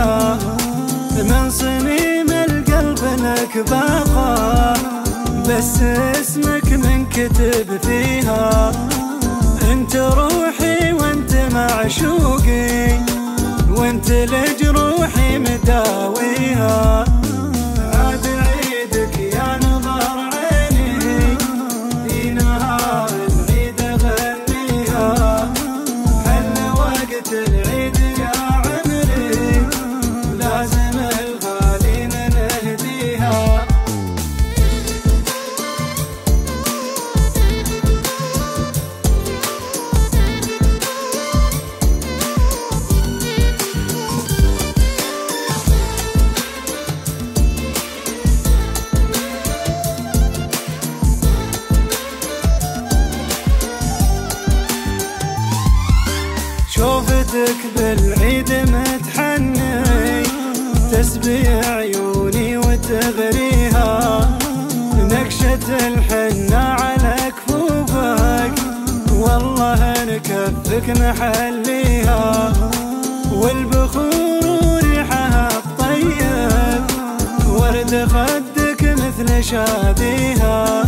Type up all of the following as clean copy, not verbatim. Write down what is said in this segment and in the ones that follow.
فيها، من صميم القلب لك باقى، بس اسمك منكتب فيها. انت روحي وانت معشوقي، وانت لجروحي مداويها. عاد عيدك يا نظر عيني، في نهار العيد اغنيها. حل وقت العيد يا عمري، لازم الغالين نهديها. شوفتك بالعيد متحني، تسبي عيوني وتغريها. نكشة الحنة على كفوفك، والله نكفك نحليها. والبخور ريحها الطيب، ورد خدك مثل شاديها.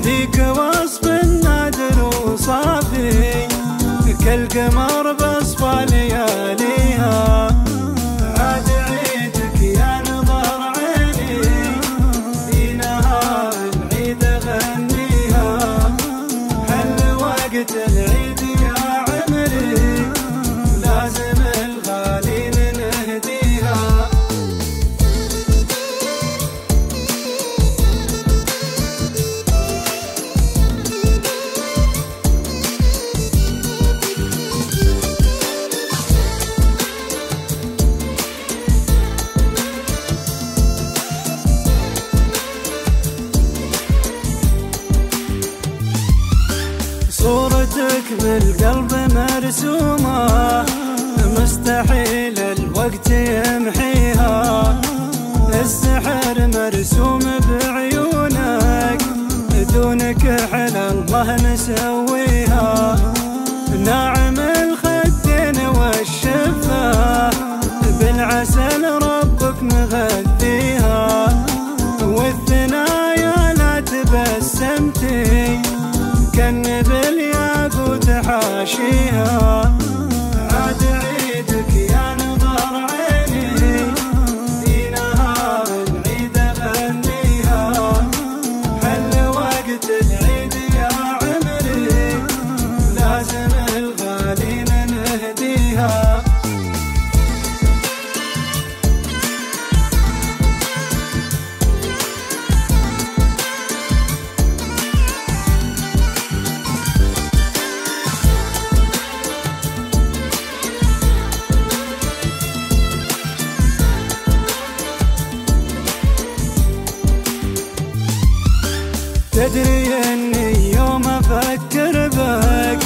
فيك وصف نادر وصافي، كالقمر بصفى لياليها. عاد عيدك يا نظر عيني، في نهار العيد اغنيها. حل وقت العيد يا عمري، لازم الغالين نهديها. صورتك بالقلب مرسومة، مستحيل الوقت يمحيها. السحر مرسوم بعيونك، دونك حلى الله مسويها. ناعم الخدين والشفة، بالعسل ربك مغذيها. والثنايا لا تبسمتي، كان بالياقوت حاشيها. عاد عيدك يا نظر عيني، في نهار العيد اغنيها. حل وقت العيد يا عمري، لازم الغالين نهديها. تدري اني يوم افكر بك،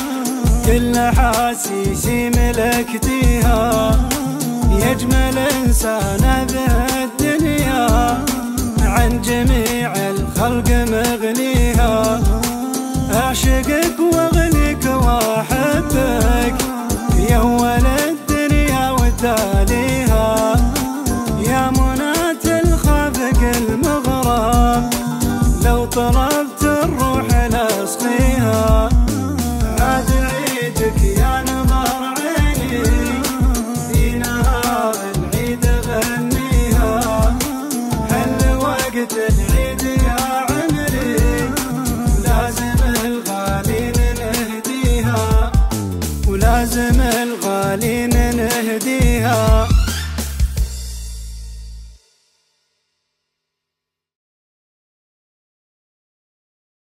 كل احاسيسي ملكتيها. يا اجمل انسانه بهالدنيا، عن جميع الخلق مغنيها. اعشقك واغنيك واحبك، يا اول الدنيا وتاليها. يا مناة الخافق المغرم، لو طلبت